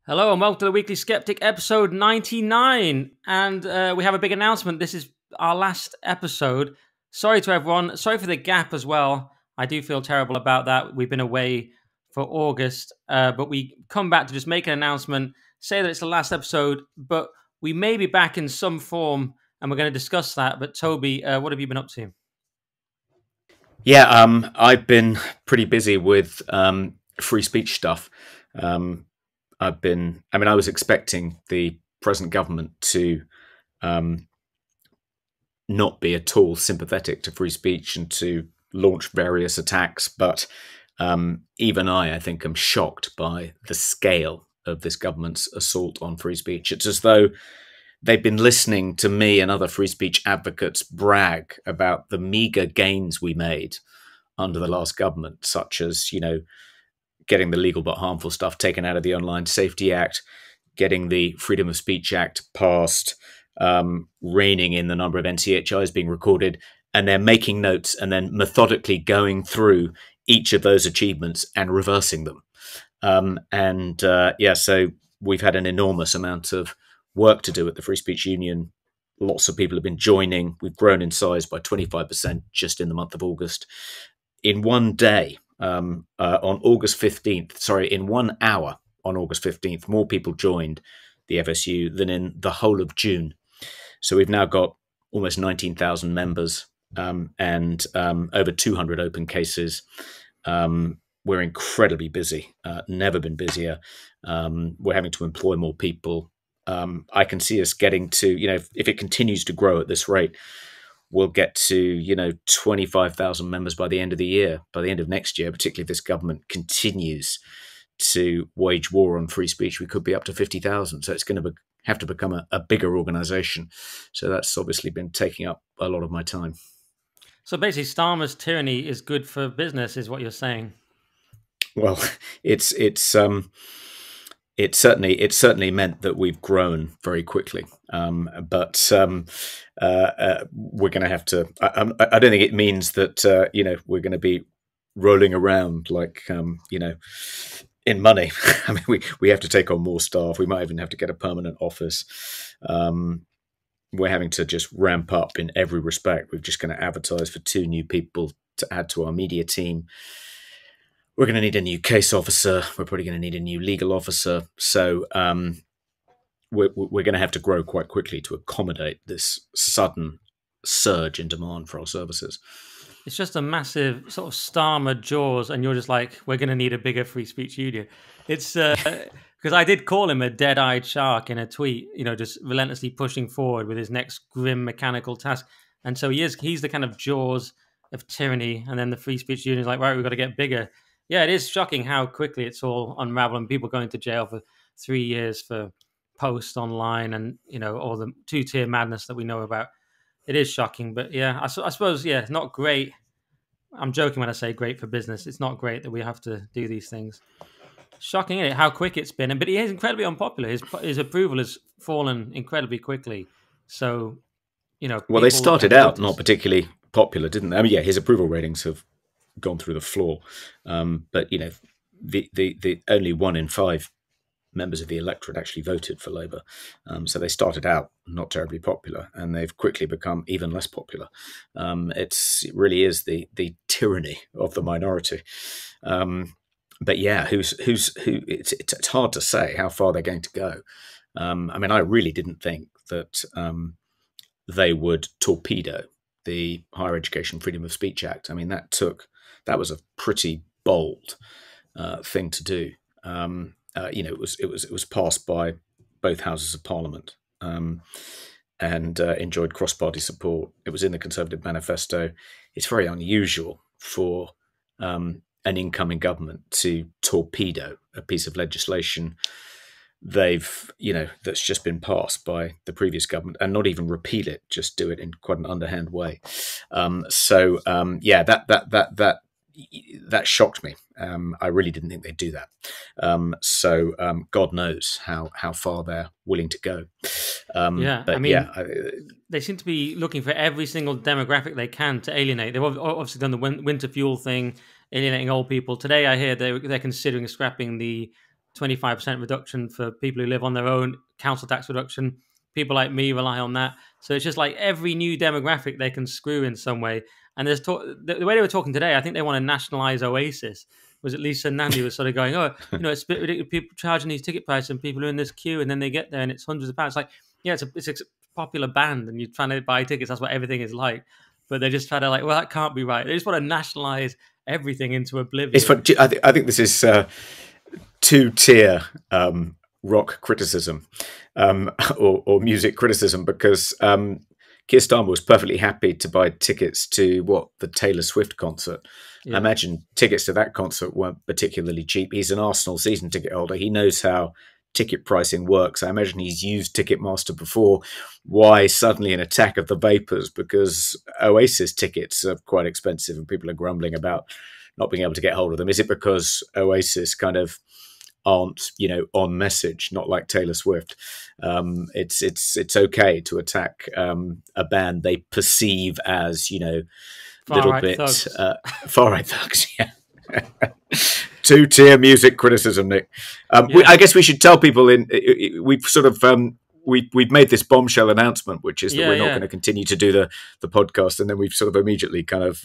Hello and welcome to the Weekly Sceptic episode 99. And we have a big announcement. This is our last episode. Sorry to everyone. Sorry for the gap as well. I do feel terrible about that. We've been away for August, but we come back to just make an announcement, say that it's the last episode, but we may be back in some form and we're going to discuss that. But Toby, what have you been up to? Yeah, I've been pretty busy with free speech stuff. I was expecting the present government to not be at all sympathetic to free speech and to launch various attacks, but even I think, am shocked by the scale of this government's assault on free speech. It's as though they've been listening to me and other free speech advocates brag about the meager gains we made under the last government, such as, getting the legal but harmful stuff taken out of the Online Safety Act, getting the Freedom of Speech Act passed, reining in the number of NCHIs being recorded, and they're making notes and then methodically going through each of those achievements and reversing them. So we've had an enormous amount of work to do at the Free Speech Union. Lots of people have been joining. We've grown in size by 25% just in the month of August. In one day, on August 15th, in 1 hour on August 15th, more people joined the FSU than in the whole of June. So we've now got almost 19,000 members and over 200 open cases. We're incredibly busy, never been busier. We're having to employ more people. I can see us getting to, if it continues to grow at this rate, we'll get to, 25,000 members by the end of the year, by the end of next year, particularly if this government continues to wage war on free speech. We could be up to 50,000. So it's going to have to become a bigger organization. So that's obviously been taking up a lot of my time. So basically, Starmer's tyranny is good for business, is what you're saying. Well, it's certainly meant that we've grown very quickly, but we're going to have to. I don't think it means that we're going to be rolling around like in money. I mean, we have to take on more staff. We might even have to get a permanent office. We're having to just ramp up in every respect. We're just going to advertise for 2 new people to add to our media team. We're going to need a new case officer. We're probably going to need a new legal officer. So we're going to have to grow quite quickly to accommodate this sudden surge in demand for our services. It's just a massive sort of Starmer jaws, and you're just like, we're going to need a bigger free speech union. It's because I did call him a dead-eyed shark in a tweet, just relentlessly pushing forward with his next grim mechanical task. And so he's the kind of jaws of tyranny, and then the free speech union is like, right, we've got to get bigger. Yeah, it is shocking how quickly it's all unraveling. People going to jail for 3 years for posts online and, all the 2-tier madness that we know about. It is shocking. But yeah, I suppose, it's not great. I'm joking when I say great for business. It's not great that we have to do these things. Shocking, isn't it? How quick it's been. But he is incredibly unpopular. His approval has fallen incredibly quickly. So, Well, they started out not particularly popular, didn't they? I mean, his approval ratings have gone through the floor, but the only 1 in 5 members of the electorate actually voted for Labour, so they started out not terribly popular, and they've quickly become even less popular. It really is the tyranny of the minority. But yeah, who? It's hard to say how far they're going to go. I really didn't think that they would torpedo the Higher Education Freedom of Speech Act. I mean, that was a pretty bold thing to do. It was passed by both houses of Parliament and enjoyed cross-party support. It was in the Conservative manifesto. It's very unusual for an incoming government to torpedo a piece of legislation that's just been passed by the previous government, and not even repeal it, just do it in quite an underhand way. That shocked me. I really didn't think they'd do that. God knows how far they're willing to go. They seem to be looking for every single demographic they can to alienate. They've obviously done the winter fuel thing, alienating old people. Today I hear they're considering scrapping the 25% reduction for people who live on their own, council tax reduction. People like me rely on that. So it's just like every new demographic they can screw in some way. And there's the way they were talking today, I think they want to nationalize Oasis. Was at Lisa Nandy was sort of going, oh, it's a bit ridiculous, people charging these ticket prices and people are in this queue and then they get there and it's hundreds of pounds. Like, yeah, it's a popular band and you're trying to buy tickets. That's what everything is like. But they just try to well, that can't be right. They just want to nationalize everything into oblivion. It's fun. I think this is two-tier rock criticism or music criticism, because Keir Starmer was perfectly happy to buy tickets to the Taylor Swift concert. Yeah. I imagine tickets to that concert weren't particularly cheap. He's an Arsenal season ticket holder. He knows how ticket pricing works. I imagine he's used Ticketmaster before. Why suddenly an attack of the vapors? Because Oasis tickets are quite expensive and people are grumbling about not being able to get hold of them. Is it because Oasis kind of aren't, on message, not like Taylor Swift? It's okay to attack a band they perceive as, little bit far right thugs. Yeah. Two-tier music criticism, Nick. I guess we should tell people we've sort of we've made this bombshell announcement, which is that we're not going to continue to do the podcast, and then we've sort of immediately kind of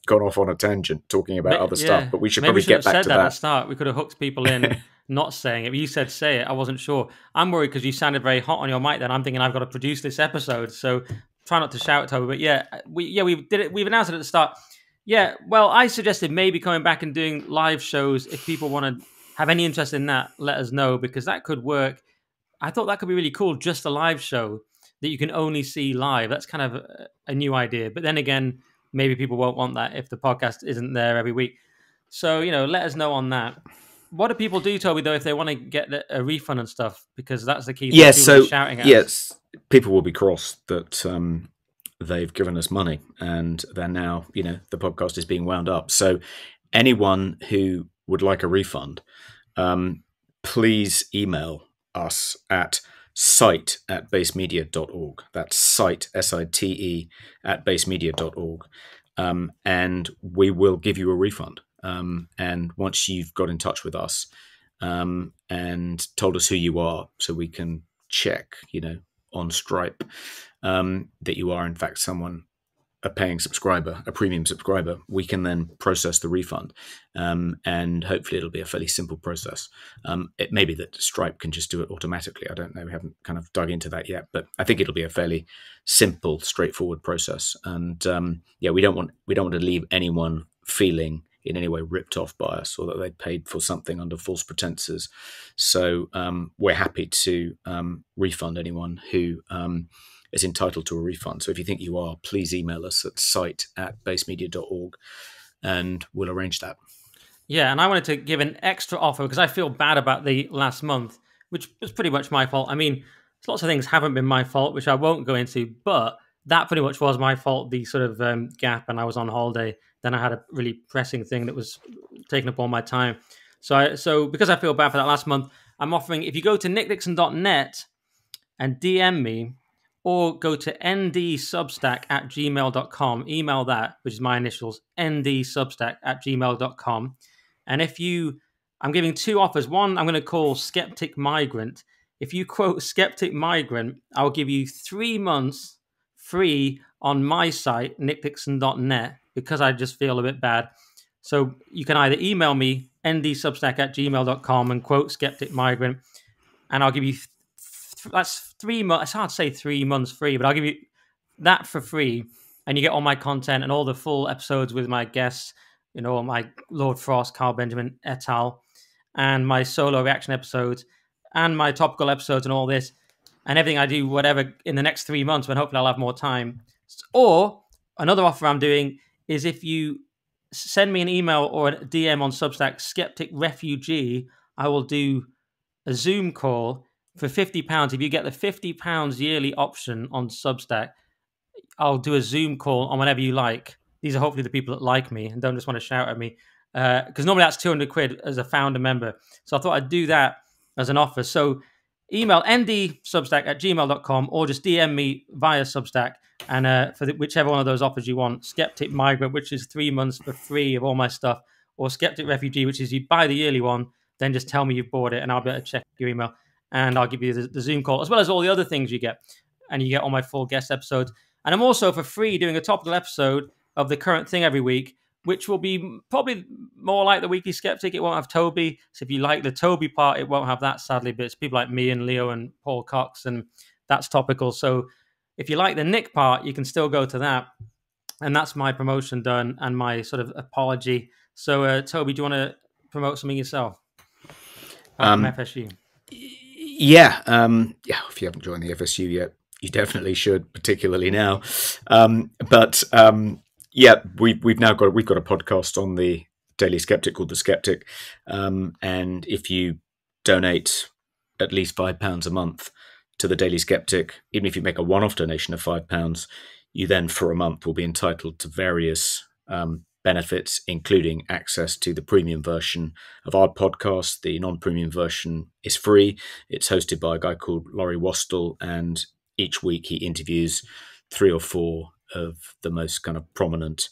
gone off on a tangent talking about other stuff. But we should probably get back to that. At the start, we could have hooked people in not saying it. But you said say it. I wasn't sure. I'm worried because you sounded very hot on your mic. Then I'm thinking I've got to produce this episode, so try not to shout, Toby. But we did it. We've announced it at the start. Yeah, well, I suggested maybe coming back and doing live shows. If people want to have any interest in that, let us know, because that could work. I thought that could be really cool, just a live show that you can only see live. That's kind of a new idea. But then again, maybe people won't want that if the podcast isn't there every week. So, let us know on that. What do people do, Toby, though, if they want to get a refund and stuff? Because that's the key thing. Yeah, shouting at us. People will be cross that they've given us money and they're now, the podcast is being wound up. So anyone who would like a refund, please email us at site@basemedia.org. That's site, SITE, @basemedia.org. And we will give you a refund. And once you've got in touch with us and told us who you are, so we can check, on Stripe, that you are in fact a paying subscriber, a premium subscriber, we can then process the refund. And hopefully it'll be a fairly simple process. It may be that Stripe can just do it automatically. I don't know. We haven't kind of dug into that yet, but I think it'll be a fairly simple, straightforward process. And we don't want to leave anyone feeling in any way ripped off by us or that they paid for something under false pretenses. So we're happy to refund anyone who is entitled to a refund. So if you think you are, please email us at site@basemedia.org and we'll arrange that. Yeah, and I wanted to give an extra offer because I feel bad about the last month, which was pretty much my fault. I mean, lots of things haven't been my fault, which I won't go into, but that pretty much was my fault, the sort of gap, and I was on holiday. Then I had a really pressing thing that was taking up all my time. So because I feel bad for that last month, I'm offering, if you go to nickdixon.net and DM me, or go to ndsubstack@gmail.com, email that, which is my initials, ndsubstack@gmail.com. And I'm giving two offers. One, I'm going to call Skeptic Migrant. If you quote Skeptic Migrant, I'll give you 3 months free on my site, nickdixon.net, because I just feel a bit bad. So you can either email me, ndsubstack@gmail.com, and quote Skeptic Migrant, and I'll give you that's 3 months. It's hard to say 3 months free, but I'll give you that for free, and you get all my content and all the full episodes with my guests, my Lord Frost, Carl Benjamin et al., and my solo reaction episodes, and my topical episodes, and all this, and everything I do, whatever, in the next 3 months when hopefully I'll have more time. Or another offer I'm doing is if you send me an email or a DM on Substack, Skeptic Refugee, I will do a Zoom call for £50. If you get the £50 yearly option on Substack, I'll do a Zoom call on whenever you like. These are hopefully the people that like me and don't just want to shout at me. Because normally that's £200 as a founder member. So I thought I'd do that as an offer. So email ndsubstack@gmail.com or just DM me via Substack. And for whichever one of those offers you want, Skeptic Migrant, which is 3 months for free of all my stuff, or Skeptic Refugee, which is you buy the yearly one, then just tell me you bought it and I'll be able to check your email and I'll give you the Zoom call, as well as all the other things you get. And you get all my full guest episodes. And I'm also for free doing a topical episode of the current thing every week, which will be probably more like the Weekly Sceptic. It won't have Toby. So if you like the Toby part, it won't have that, sadly. But it's people like me and Leo and Paul Cox, and that's topical. So if you like the Nick part, you can still go to that. And that's my promotion done and my sort of apology. So, Toby, do you want to promote something yourself? From FSU. Yeah. If you haven't joined the FSU yet, you definitely should, particularly now. We've got a podcast on the Daily Sceptic called The Sceptic, and if you donate at least £5 a month to the Daily Sceptic, even if you make a one-off donation of £5, you then for a month will be entitled to various benefits, including access to the premium version of our podcast. The non-premium version is free. It's hosted by a guy called Laurie Wastel, and each week he interviews 3 or 4 of the most kind of prominent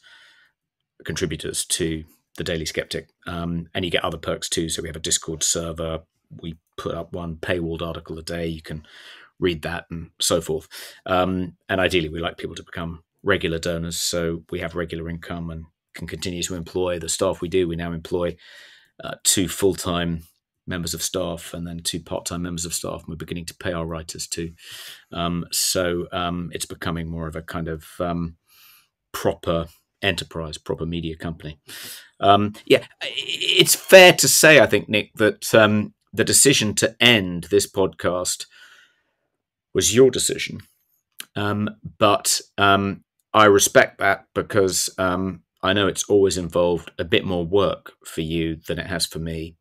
contributors to the Daily Sceptic. And you get other perks too. So we have a Discord server. We put up one paywalled article a day. You can read that and so forth. And ideally, we like people to become regular donors, so we have regular income and can continue to employ the staff we do. We now employ 2 full-time members of staff and then 2 part-time members of staff. And we're beginning to pay our writers too. So it's becoming more of a kind of proper enterprise, proper media company. It's fair to say, I think, Nick, that the decision to end this podcast was your decision. But I respect that because I know it's always involved a bit more work for you than it has for me.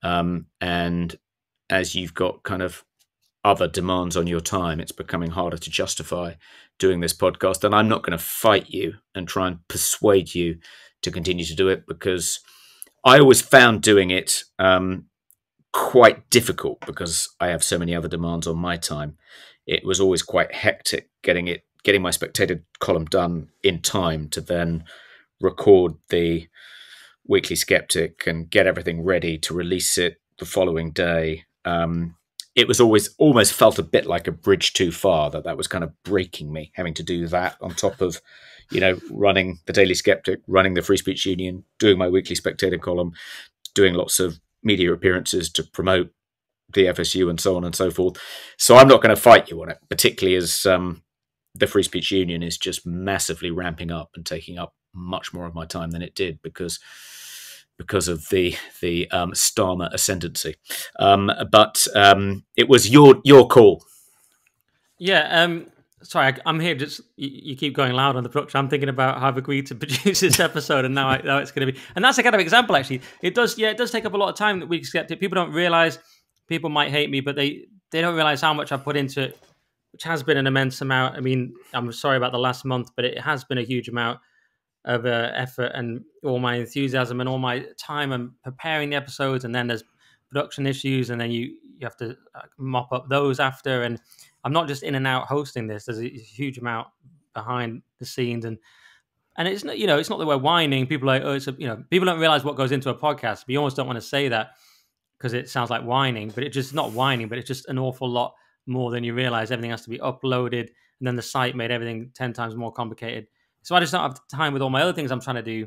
And as you've got kind of other demands on your time, it's becoming harder to justify doing this podcast. And I'm not going to fight you and try and persuade you to continue to do it, because I always found doing it quite difficult because I have so many other demands on my time. It was always quite hectic getting my Spectator column done in time to then record the Weekly Sceptic and get everything ready to release it the following day. It was almost felt a bit like a bridge too far, that was kind of breaking me, having to do that on top of, running the Daily Sceptic, running the Free Speech Union, doing my Weekly Spectator column, doing lots of media appearances to promote the FSU and so on and so forth. So I'm not going to fight you on it, particularly as the Free Speech Union is just massively ramping up and taking up much more of my time than it did because of the Starmer ascendancy. But it was your call. Yeah. Sorry, I'm here. Just you keep going loud on the production. I'm thinking about how I've agreed to produce this episode, and now it's going to be. And that's a kind of example, actually. It does take up a lot of time that we accept it. People don't realize. People might hate me, but they don't realize how much I've put into it, which has been an immense amount. I mean, I'm sorry about the last month, but it has been a huge amount of effort and all my enthusiasm and all my time and preparing the episodes. And then there's production issues, and then you have to mop up those after. And I'm not just in and out hosting this. There's a huge amount behind the scenes, and it's not, it's not that we're whining. People are like, people don't realize what goes into a podcast. But you almost don't want to say that because it sounds like whining, but it's just not whining, but it's just an awful lot more than you realize. Everything has to be uploaded, and then the site made everything 10 times more complicated. So I just don't have time with all my other things I'm trying to do.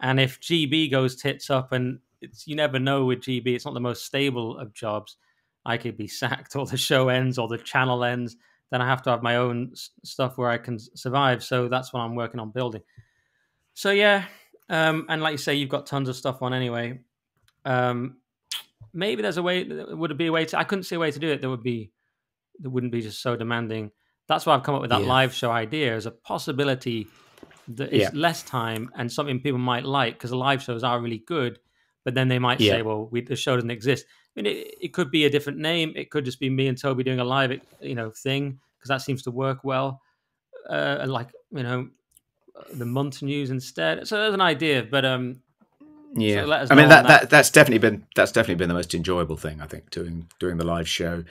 And if GB goes tits up, and you never know with GB, it's not the most stable of jobs. I could be sacked, or the show ends, or the channel ends. Then I have to have my own stuff where I can survive. So that's what I'm working on building. So yeah, and like you say, you've got tons of stuff on anyway. Maybe there's a way. Would it be a way to? I couldn't see a way to do it. That wouldn't be just so demanding. That's why I've come up with that live show idea as a possibility that is less time and something people might like, because the live shows are really good. But then they might say, "Well, the show doesn't exist." I mean, it could be a different name. It could just be me and Toby doing a live, thing, because that seems to work well. The month news instead. So there's an idea, but yeah, so I mean that's definitely been the most enjoyable thing, I think, doing the live show,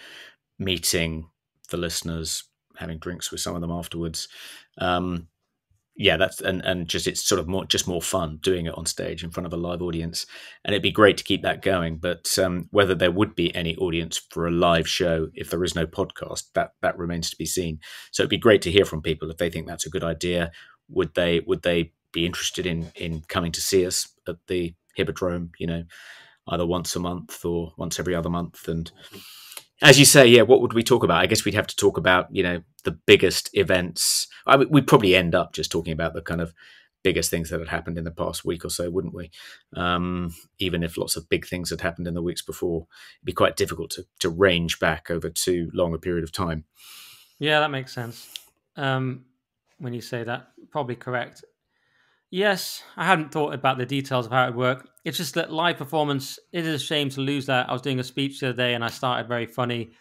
meeting the listeners, having drinks with some of them afterwards. yeah, that's and just it's sort of more fun doing it on stage in front of a live audience, and it'd be great to keep that going. But whether there would be any audience for a live show if there is no podcast, that remains to be seen. So it'd be great to hear from people if they think that's a good idea. Would they be interested in coming to see us at the Hippodrome? Either once a month or once every other month. And as you say, yeah, what would we talk about? I guess we'd have to talk about, the biggest events. I mean, we'd probably end up just talking about the kind of biggest things that had happened in the past week or so, wouldn't we? Even if lots of big things had happened in the weeks before, it'd be quite difficult to range back over too long a period of time. Yeah, that makes sense. When you say that, probably correct. Yes, I hadn't thought about the details of how it would work. It's just that live performance, it is a shame to lose that. I was doing a speech the other day and I started very funny,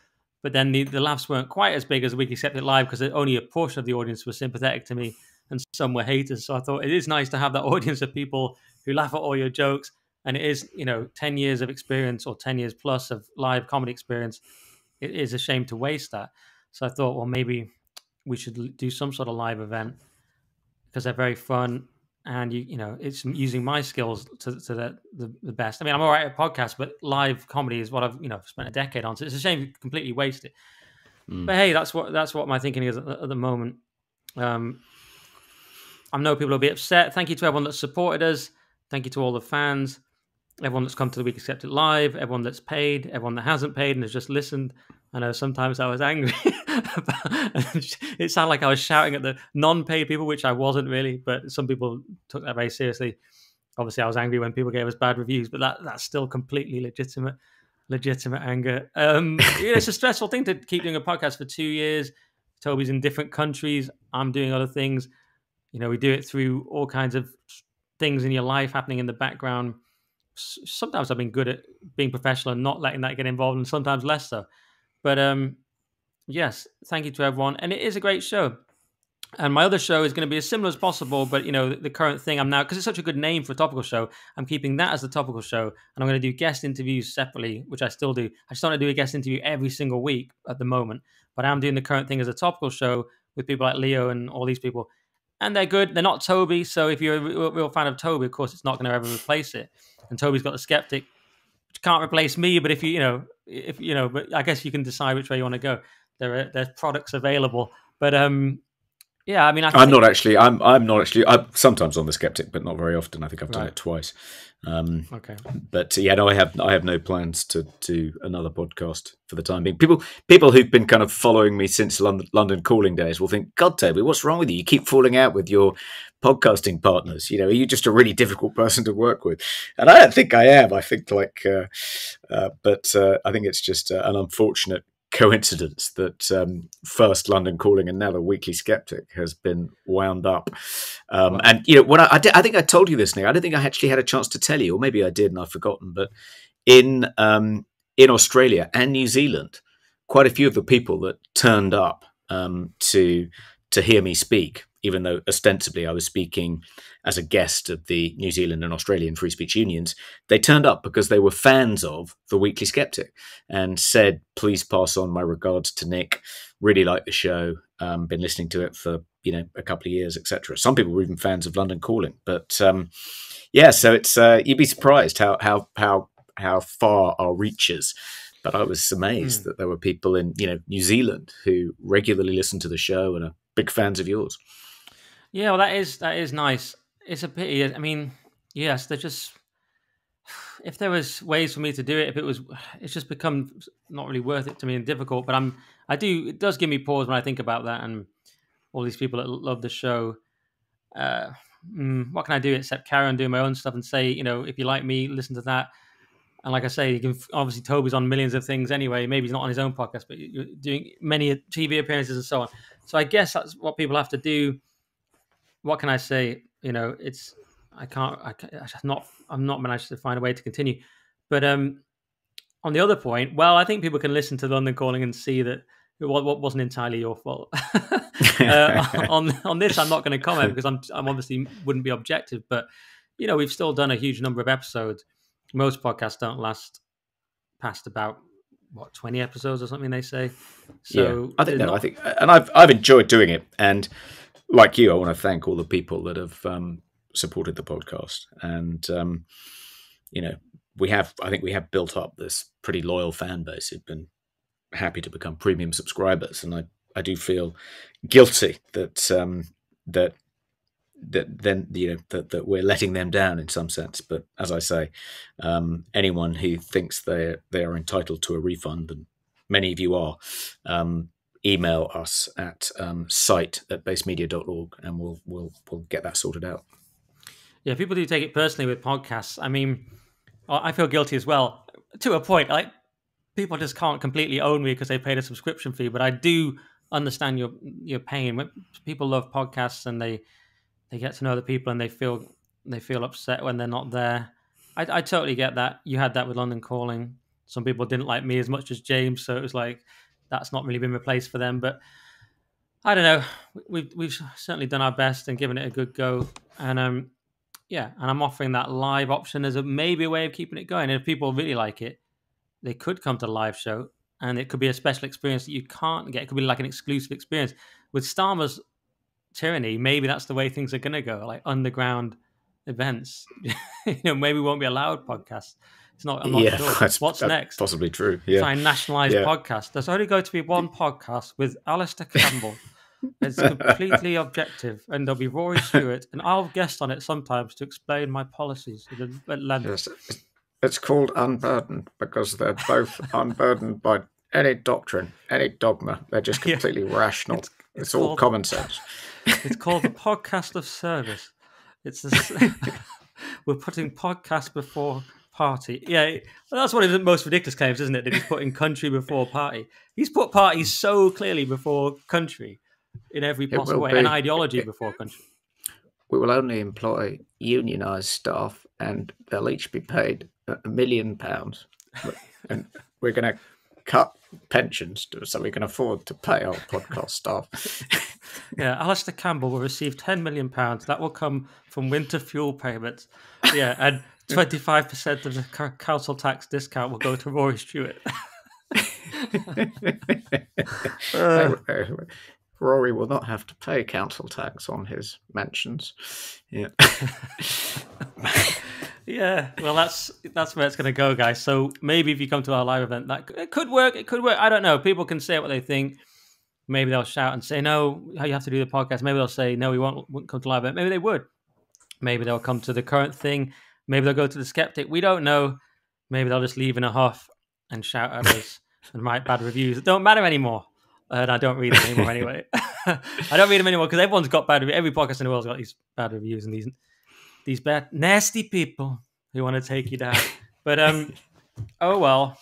but then the laughs weren't quite as big as Weekly Sceptic Live because only a portion of the audience was sympathetic to me and some were haters. So I thought it is nice to have that audience of people who laugh at all your jokes. And it is, 10 years of experience or 10 years plus of live comedy experience. It is a shame to waste that. So I thought, well, maybe we should do some sort of live event because they're very fun. And it's using my skills to the best. I mean, I'm all right at podcasts, but live comedy is what I've spent a decade on. So it's a shame to completely waste it. But hey, that's what my thinking is at the moment. I know people will be upset. Thank you to everyone that supported us. Thank you to all the fans, everyone that's come to the Weekly Sceptic Live, everyone that's paid, everyone that hasn't paid and has just listened. I know sometimes I was angry. It sounded like I was shouting at the non-paid people, which I wasn't really, but some people took that very seriously. Obviously, I was angry when people gave us bad reviews, but that's still completely legitimate anger. It's a stressful thing to keep doing a podcast for 2 years. Toby's in different countries. I'm doing other things. We do it through all kinds of things in your life happening in the background. Sometimes I've been good at being professional and not letting that get involved, and sometimes less so. But yes, thank you to everyone. And it is a great show. And my other show is going to be as similar as possible, but the current thing I'm now, because it's such a good name for a topical show, I'm keeping that as the topical show, and I'm going to do guest interviews separately, which I still do. I just don't want to do a guest interview every single week at the moment, but I'm doing the current thing as a topical show with people like Leo and all these people, and they're good. They're not Toby, so if you're a real fan of Toby, of course, it's not going to ever replace it. And Toby's got the Skeptic, which can't replace me, but if but I guess you can decide which way you want to go. There's products available, but yeah, I mean, I'm not actually. I'm not actually. I'm sometimes on the Skeptic, but not very often. I think I've done it twice. Okay, but yeah, no, I have no plans to do another podcast for the time being. People who've been kind of following me since London Calling days will think, "God, Toby, what's wrong with you? You keep falling out with your podcasting partners. Are you just a really difficult person to work with?" And I don't think I am. I think but I think it's just an unfortunate coincidence that first London Calling and now the Weekly Sceptic has been wound up. And what I think I told you this, Nick. I don't think I actually had a chance to tell you, or maybe I did and I've forgotten. But in Australia and New Zealand, quite a few of the people that turned up to hear me speak, even though ostensibly I was speaking as a guest of the New Zealand and Australian Free Speech Unions, they turned up because they were fans of the Weekly Sceptic and said, please pass on my regards to Nick. Really like the show. Been listening to it for, a couple of years, etc. Some people were even fans of London Calling. But so it's you'd be surprised how far our reach is. But I was amazed that there were people in, New Zealand who regularly listen to the show and are big fans of yours. Yeah, well, that is nice. It's a pity. I mean, yes, they're just. If there was ways for me to do it, it's just become not really worth it to me and difficult. But it does give me pause when I think about that and all these people that love the show. What can I do except carry on doing my own stuff and say, if you like me, listen to that. And like I say, you can obviously Toby's on millions of things anyway. Maybe he's not on his own podcast, but you're doing many TV appearances and so on. So I guess that's what people have to do. What can I say? I'm not managed to find a way to continue. But on the other point, well, I think people can listen to London Calling and see that what wasn't entirely your fault. On this, I'm not going to comment because I'm obviously wouldn't be objective. But we've still done a huge number of episodes. Most podcasts don't last past about 20 episodes or something. They say. So yeah, I think and I've enjoyed doing it. And like you, I want to thank all the people that have supported the podcast, and I think we have built up this pretty loyal fan base who've been happy to become premium subscribers, and I do feel guilty that that we're letting them down in some sense. But as I say, anyone who thinks they are entitled to a refund, and many of you are, email us at site@basemedia.org, and we'll get that sorted out. Yeah, people do take it personally with podcasts. I mean, I feel guilty as well, to a point. Like, people just can't completely own me because they paid a subscription fee, but I do understand your pain. When people love podcasts and they get to know the people and they feel upset when they're not there. I totally get that. You had that with London Calling. Some people didn't like me as much as James, so it was like that's not really been replaced for them. But I don't know. We've certainly done our best and given it a good go. And yeah, and I'm offering that live option as maybe a way of keeping it going. And if people really like it, they could come to the live show, and it could be a special experience that you can't get. It could be like an exclusive experience. With Starmer's tyranny, maybe that's the way things are going to go, like underground events. Maybe we won't be allowed podcasts. I'm not sure. What's next? Possibly true. Yeah. Try and nationalise podcasts. There's only going to be one podcast with Alistair Campbell. It's completely objective, and there'll be Rory Stewart, and I'll guest on it sometimes to explain my policies at length. Yes. It's called Unburdened because they're both unburdened by any doctrine, any dogma. They're just completely rational. It's all common sense. It's called the podcast of service. We're putting podcast before party. Yeah, that's one of the most ridiculous claims, isn't it? That he's putting country before party. He's put party so clearly before country in every possible way, and ideology before country. We will only employ unionised staff, and they'll each be paid £1 million. And we're going to cut pensions so we can afford to pay our podcast staff. Yeah, Alistair Campbell will receive £10 million. That will come from winter fuel payments. Yeah, and 25% of the council tax discount will go to Rory Stewart. Rory will not have to pay council tax on his mansions. Yeah. Yeah, well, that's where it's going to go, guys. So maybe if you come to our live event, it could work. It could work. I don't know. People can say what they think. Maybe they'll shout and say, no, you have to do the podcast. Maybe they'll say, no, we won't come to live event. Maybe they would. Maybe they'll come to the current thing. Maybe they'll go to the Skeptic. We don't know. Maybe they'll just leave in a huff and shout at us and write bad reviews. It don't matter anymore. And I don't read them anymore anyway. I don't read them anymore because everyone's got bad reviews. Every podcast in the world's got these bad reviews and these bad, nasty people who want to take you down. But, oh well.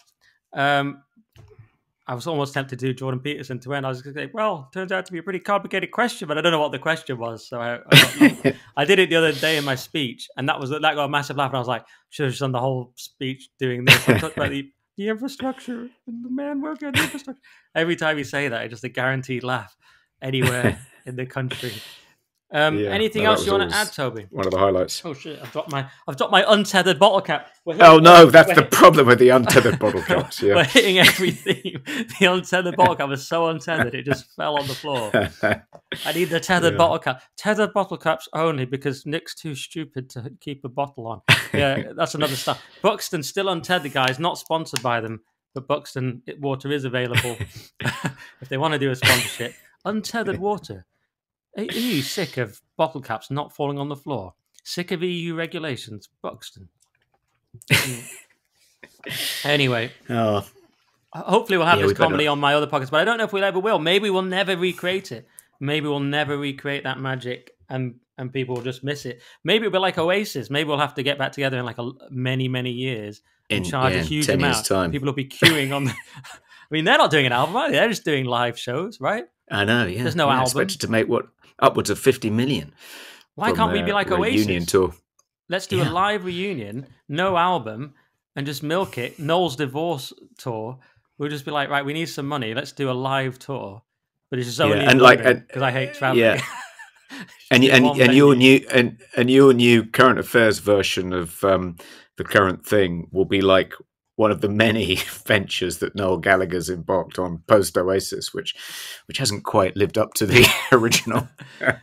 I was almost tempted to do Jordan Peterson to end. I was going to say, well, turns out to be a pretty complicated question, but I don't know what the question was. So I did it the other day in my speech, and that got a massive laugh. And I was like, should have just done the whole speech doing this. I talked about the infrastructure and the man working on the infrastructure. Every time you say that, it's just a guaranteed laugh anywhere in the country. Anything else you want to add, Toby? One of the highlights. Oh shit! I've dropped my untethered bottle cap. That's the problem with the untethered bottle caps. Yeah. We're hitting every theme. The untethered bottle cap was so untethered it just fell on the floor. I need the tethered bottle cap. Tethered bottle caps only because Nick's too stupid to keep a bottle on. Yeah, that's another stuff. Buxton still untethered, guys. Not sponsored by them, but Buxton water is available if they want to do a sponsorship. Untethered water. Are you sick of bottle caps not falling on the floor? Sick of EU regulations? Buxton. Anyway. Hopefully we'll have this comedy on my other podcast, but I don't know if we'll ever will. Maybe we'll never recreate it. Maybe we'll never recreate that magic and people will just miss it. Maybe it'll be like Oasis. Maybe we'll have to get back together in like many, many years and charge a huge amount. Time. People will be queuing on the... I mean, they're not doing an album, are they? They're just doing live shows, right? I know, yeah. There's no album. Expected to make upwards of 50 million. Why can't we be like Oasis? Reunion tour. Let's do a live reunion, no album, and just milk it. Noel's divorce tour. We'll just be like, right, we need some money. Let's do a live tour, but it's just only because I hate traveling. Yeah. and your new current affairs version of the current thing will be like one of the many ventures that Noel Gallagher's embarked on post Oasis, which hasn't quite lived up to the original.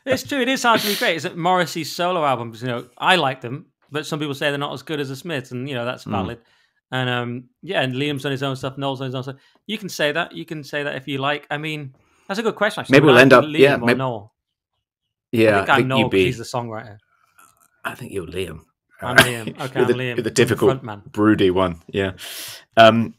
It's true. It is hard to be great. It's Morrissey's solo albums. I like them, but some people say they're not as good as the Smiths, and that's valid. And and Liam's done his own stuff. Noel's done his own stuff. You can say that. You can say that if you like. I mean, that's a good question. Actually, maybe we'll end up Liam or Noel. Yeah, I think Noel because he's the songwriter. I think you're Liam. I'm Liam. Okay, I'm Liam. The difficult, broody one. Yeah. You're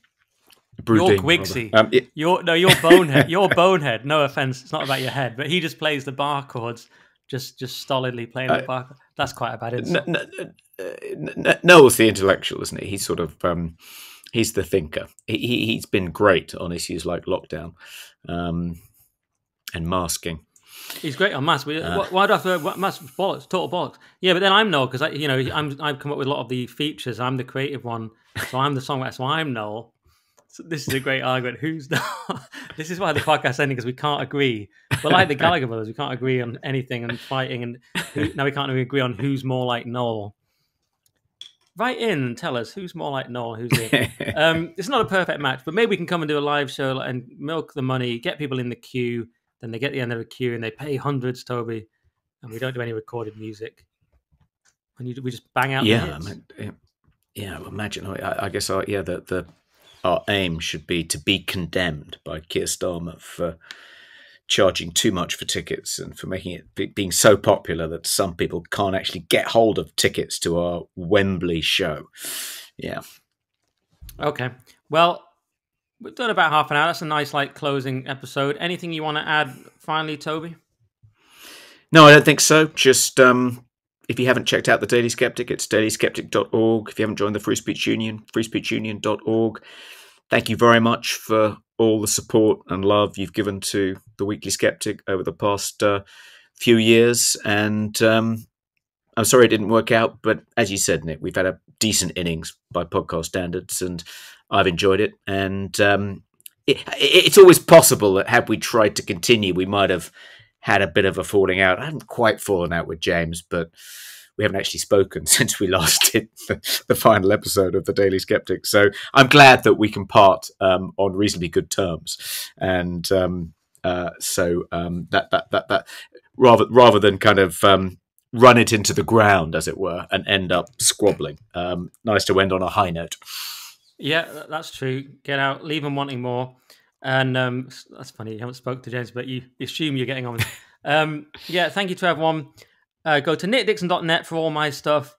Quigsy. You're Bonehead. You're Bonehead. No offense, it's not about your head, but he just plays the bar chords, just stolidly playing the bar chords. That's quite a bad insult. Noel's the intellectual, isn't he? He's sort of he's the thinker. He's been great on issues like lockdown and masking. He's great on mask. Why do I have to mask? Bollocks, total bollocks. Yeah, but then I'm Noel because I've come up with a lot of the features. I'm the creative one, so I'm the songwriter. So I'm Noel. So this is a great argument. Who's Noel? This is why the podcast's ending because we can't agree. But like the Gallagher brothers, we can't agree on anything and fighting. And now we can't even agree on who's more like Noel. Write in and tell us who's more like Noel, who's it. It's not a perfect match, but maybe we can come and do a live show and milk the money, get people in the queue. Then they get the end of the queue and they pay hundreds, Toby, and we don't do any recorded music. And we just bang out the hits. Imagine. I guess our aim should be to be condemned by Keir Starmer for charging too much for tickets and for making it being so popular that some people can't actually get hold of tickets to our Wembley show. Yeah. Okay. Well, we've done about half an hour. That's a nice, closing episode. Anything you want to add finally, Toby? No, I don't think so. Just if you haven't checked out the Daily Sceptic, it's dailyskeptic.org. If you haven't joined the Free Speech Union, freespeechunion.org. Thank you very much for all the support and love you've given to the Weekly Sceptic over the past few years. And I'm sorry it didn't work out, but as you said, Nick, we've had a decent innings by podcast standards, and I've enjoyed it. And it's always possible that had we tried to continue, we might have had a bit of a falling out. I haven't quite fallen out with James, but we haven't actually spoken since we last did the final episode of the Daily Sceptic. So I'm glad that we can part on reasonably good terms. And that rather than kind of run it into the ground, as it were, and end up squabbling. Nice to end on a high note. Yeah, that's true. Get out, leave them wanting more. And that's funny. You haven't spoke to James, but you assume you're getting on. Thank you to everyone. Go to nickdixon.net for all my stuff.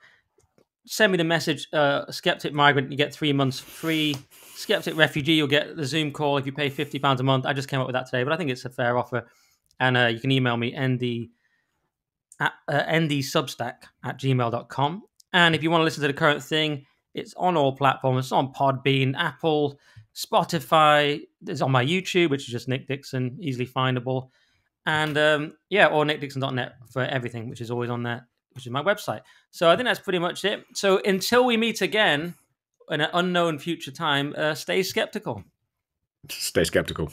Send me the message, Skeptic Migrant, you get 3 months free. Skeptic Refugee, you'll get the Zoom call if you pay £50 a month. I just came up with that today, but I think it's a fair offer. And you can email me, ndsubstack@gmail.com. And if you want to listen to the current thing, it's on all platforms. It's on Podbean, Apple, Spotify. It's on my YouTube, which is just Nick Dixon, easily findable. And or nickdixon.net for everything, which is always on there, which is my website. So I think that's pretty much it. So until we meet again in an unknown future time, stay skeptical. Stay skeptical.